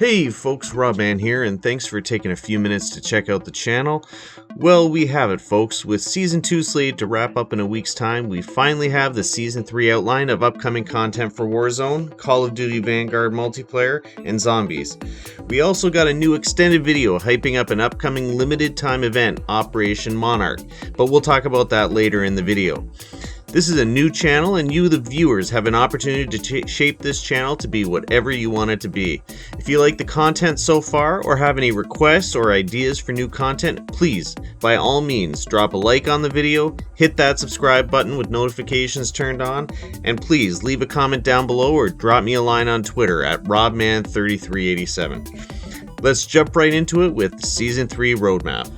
Hey folks, Robman here, and thanks for taking a few minutes to check out the channel. Well, we have it folks. With Season 2 slated to wrap up in a week's time, we finally have the Season 3 outline of upcoming content for Warzone, Call of Duty Vanguard multiplayer, and Zombies. We also got a new extended video hyping up an upcoming limited time event, Operation Monarch, but we'll talk about that later in the video. This is a new channel, and you, the viewers, have an opportunity to shape this channel to be whatever you want it to be. If you like the content so far, or have any requests or ideas for new content, please, by all means, drop a like on the video, hit that subscribe button with notifications turned on, and please leave a comment down below or drop me a line on Twitter at robman3387. Let's jump right into it with the Season 3 roadmap.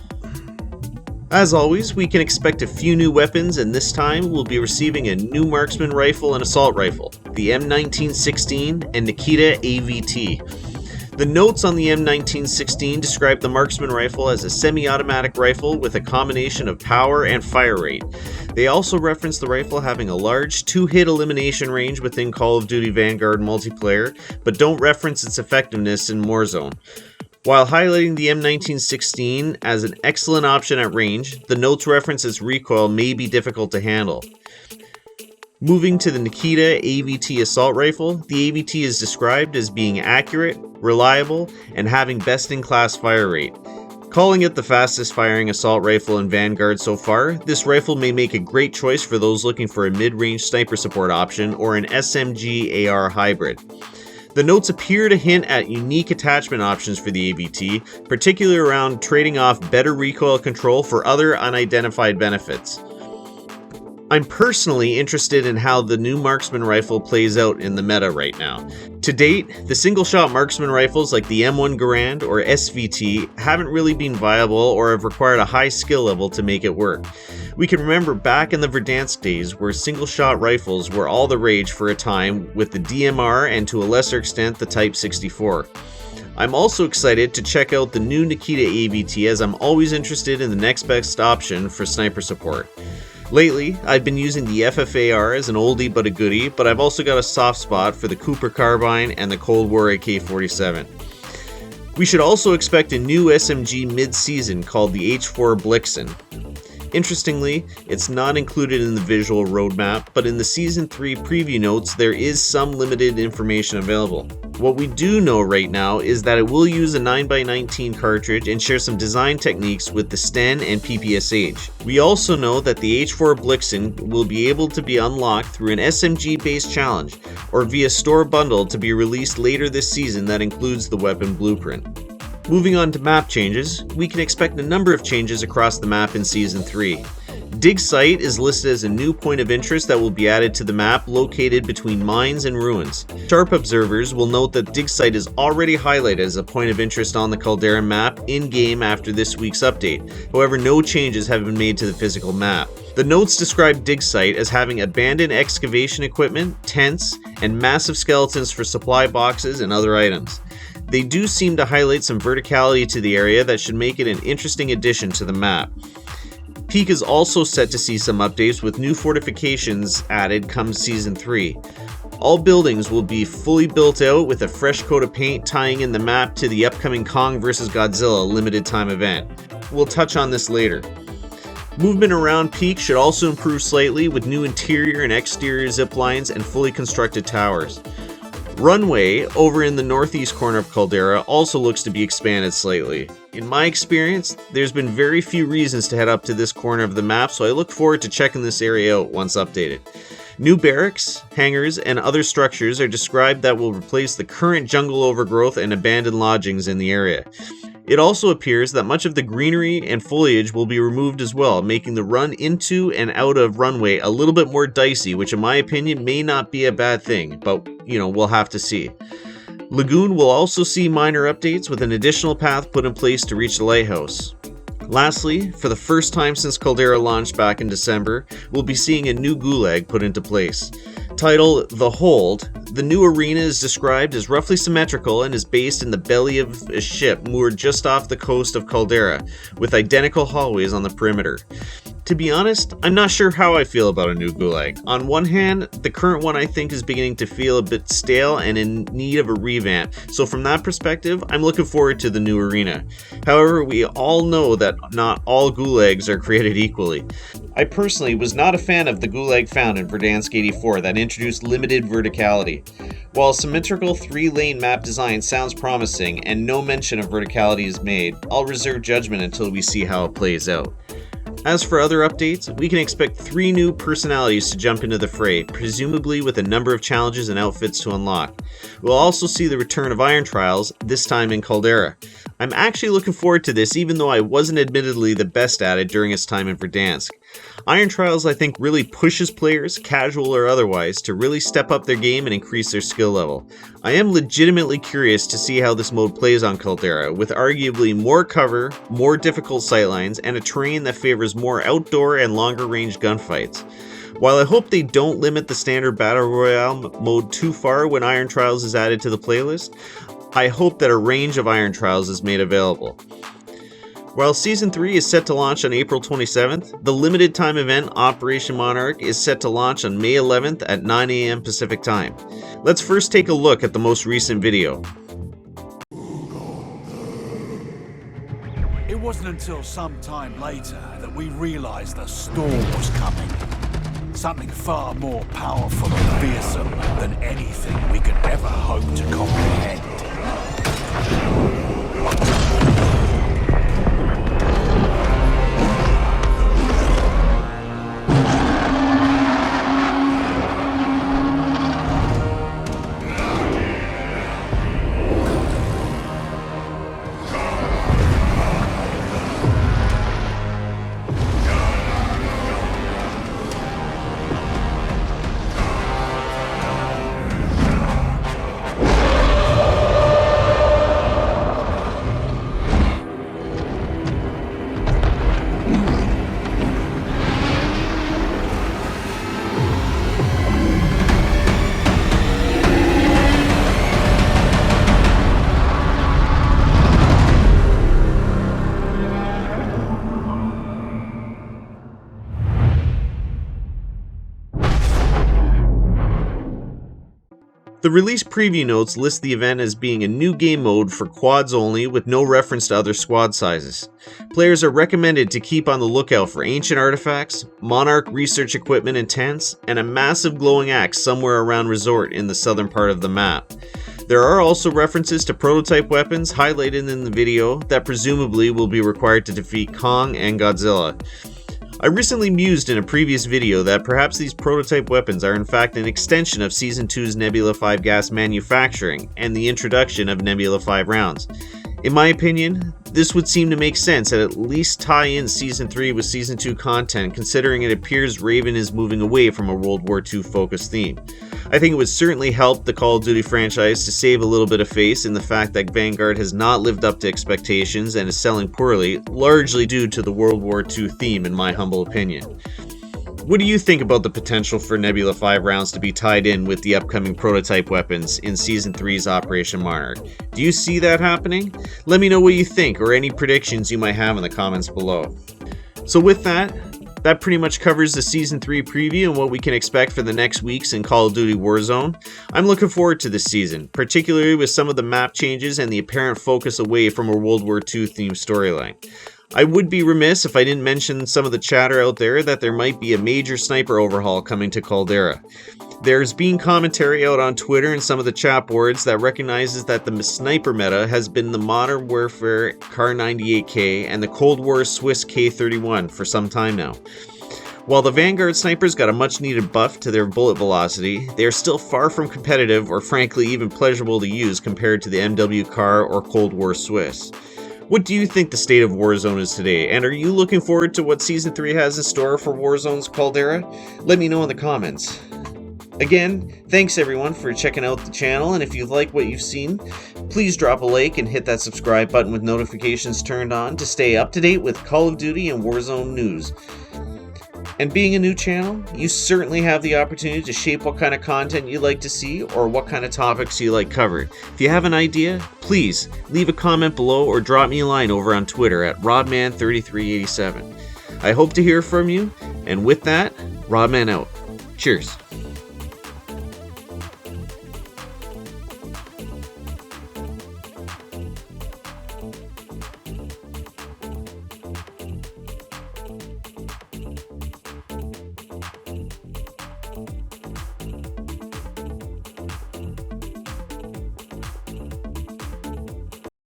As always, we can expect a few new weapons, and this time we'll be receiving a new marksman rifle and assault rifle, the M1916 and Nikita AVT. The notes on the M1916 describe the marksman rifle as a semi-automatic rifle with a combination of power and fire rate. They also reference the rifle having a large 2-hit elimination range within Call of Duty Vanguard multiplayer, but don't reference its effectiveness in Warzone. While highlighting the M1916 as an excellent option at range, the notes reference its recoil may be difficult to handle. Moving to the Nikita AVT assault rifle, the AVT is described as being accurate, reliable, and having best-in-class fire rate. Calling it the fastest firing assault rifle in Vanguard so far, this rifle may make a great choice for those looking for a mid-range sniper support option or an SMG AR hybrid. The notes appear to hint at unique attachment options for the AVT, particularly around trading off better recoil control for other unidentified benefits. I'm personally interested in how the new marksman rifle plays out in the meta right now. To date, the single-shot marksman rifles like the M1 Garand or SVT haven't really been viable or have required a high skill level to make it work. We can remember back in the Verdansk days where single-shot rifles were all the rage for a time with the DMR and to a lesser extent the Type 64. I'm also excited to check out the new Nikita AVT as I'm always interested in the next best option for sniper support. Lately, I've been using the FFAR as an oldie but a goodie, but I've also got a soft spot for the Cooper Carbine and the Cold War AK-47. We should also expect a new SMG mid-season called the H4 Blixen. Interestingly, it's not included in the visual roadmap, but in the Season 3 preview notes there is some limited information available. What we do know right now is that it will use a 9x19 cartridge and share some design techniques with the Sten and PPSH. We also know that the H4 Blixen will be able to be unlocked through an SMG-based challenge, or via store bundle to be released later this season that includes the weapon blueprint. Moving on to map changes, we can expect a number of changes across the map in Season 3. Dig Site is listed as a new point of interest that will be added to the map located between mines and ruins. Sharp observers will note that Dig Site is already highlighted as a point of interest on the Caldera map in-game after this week's update. However, no changes have been made to the physical map. The notes describe Dig Site as having abandoned excavation equipment, tents, and massive skeletons for supply boxes and other items. They do seem to highlight some verticality to the area that should make it an interesting addition to the map. Peak is also set to see some updates with new fortifications added come Season 3. All buildings will be fully built out with a fresh coat of paint tying in the map to the upcoming Kong vs. Godzilla limited time event. We'll touch on this later. Movement around Peak should also improve slightly with new interior and exterior zip lines and fully constructed towers. Runway, over in the northeast corner of Caldera, also looks to be expanded slightly. In my experience, there's been very few reasons to head up to this corner of the map, so I look forward to checking this area out once updated. New barracks, hangars, and other structures are described that will replace the current jungle overgrowth and abandoned lodgings in the area. It also appears that much of the greenery and foliage will be removed as well, making the run into and out of Runway a little bit more dicey, which in my opinion may not be a bad thing, but we'll have to see. Lagoon will also see minor updates with an additional path put in place to reach the lighthouse. Lastly, for the first time since Caldera launched back in December, we'll be seeing a new gulag put into place. Titled The Hold, the new arena is described as roughly symmetrical and is based in the belly of a ship moored just off the coast of Caldera, with identical hallways on the perimeter. To be honest, I'm not sure how I feel about a new Gulag. On one hand, the current one I think is beginning to feel a bit stale and in need of a revamp, so from that perspective, I'm looking forward to the new arena. However, we all know that not all Gulags are created equally. I personally was not a fan of the Gulag found in Verdansk 84 that introduced limited verticality. While a symmetrical 3-lane map design sounds promising and no mention of verticality is made, I'll reserve judgment until we see how it plays out. As for other updates, we can expect 3 new personalities to jump into the fray, presumably with a number of challenges and outfits to unlock. We'll also see the return of Iron Trials, this time in Caldera. I'm actually looking forward to this, even though I wasn't admittedly the best at it during its time in Verdansk. Iron Trials, I think, really pushes players, casual or otherwise, to really step up their game and increase their skill level. I am legitimately curious to see how this mode plays on Caldera, with arguably more cover, more difficult sightlines, and a terrain that favors more outdoor and longer range gunfights. While I hope they don't limit the standard Battle Royale mode too far when Iron Trials is added to the playlist, I hope that a range of Iron Trials is made available. While Season 3 is set to launch on April 27th, the limited time event Operation Monarch is set to launch on May 11th at 9 AM Pacific Time. Let's first take a look at the most recent video. It wasn't until some time later that we realized the storm was coming. Something far more powerful and fearsome than anything we could ever hope to comprehend. The release preview notes list the event as being a new game mode for quads only with no reference to other squad sizes. Players are recommended to keep on the lookout for ancient artifacts, Monarch research equipment and tents, and a massive glowing axe somewhere around Resort in the southern part of the map. There are also references to prototype weapons highlighted in the video that presumably will be required to defeat Kong and Godzilla. I recently mused in a previous video that perhaps these prototype weapons are in fact an extension of Season 2's Nebula 5 gas manufacturing and the introduction of Nebula 5 rounds. In my opinion, this would seem to make sense and at least tie in Season 3 with Season 2 content, considering it appears Raven is moving away from a World War II focused theme. I think it would certainly help the Call of Duty franchise to save a little bit of face in the fact that Vanguard has not lived up to expectations and is selling poorly, largely due to the World War II theme in my humble opinion. What do you think about the potential for Nebula 5 rounds to be tied in with the upcoming prototype weapons in Season 3's Operation Monarch? Do you see that happening? Let me know what you think or any predictions you might have in the comments below. So with that pretty much covers the Season 3 preview and what we can expect for the next weeks in Call of Duty Warzone. I'm looking forward to this season, particularly with some of the map changes and the apparent focus away from a World War II themed storyline. I would be remiss if I didn't mention some of the chatter out there that there might be a major sniper overhaul coming to Caldera. There's been commentary out on Twitter and some of the chat boards that recognizes that the sniper meta has been the Modern Warfare Kar 98K and the Cold War Swiss K31 for some time now. While the Vanguard snipers got a much needed buff to their bullet velocity, they are still far from competitive or frankly even pleasurable to use compared to the MW Kar or Cold War Swiss. What do you think the state of Warzone is today, and are you looking forward to what Season 3 has in store for Warzone's Caldera? Let me know in the comments. Again, thanks everyone for checking out the channel, and if you like what you've seen, please drop a like and hit that subscribe button with notifications turned on to stay up to date with Call of Duty and Warzone news. And being a new channel, you certainly have the opportunity to shape what kind of content you like to see or what kind of topics you like covered. If you have an idea, please leave a comment below or drop me a line over on Twitter at Rodman3387. I hope to hear from you, and with that, Rodman out. Cheers.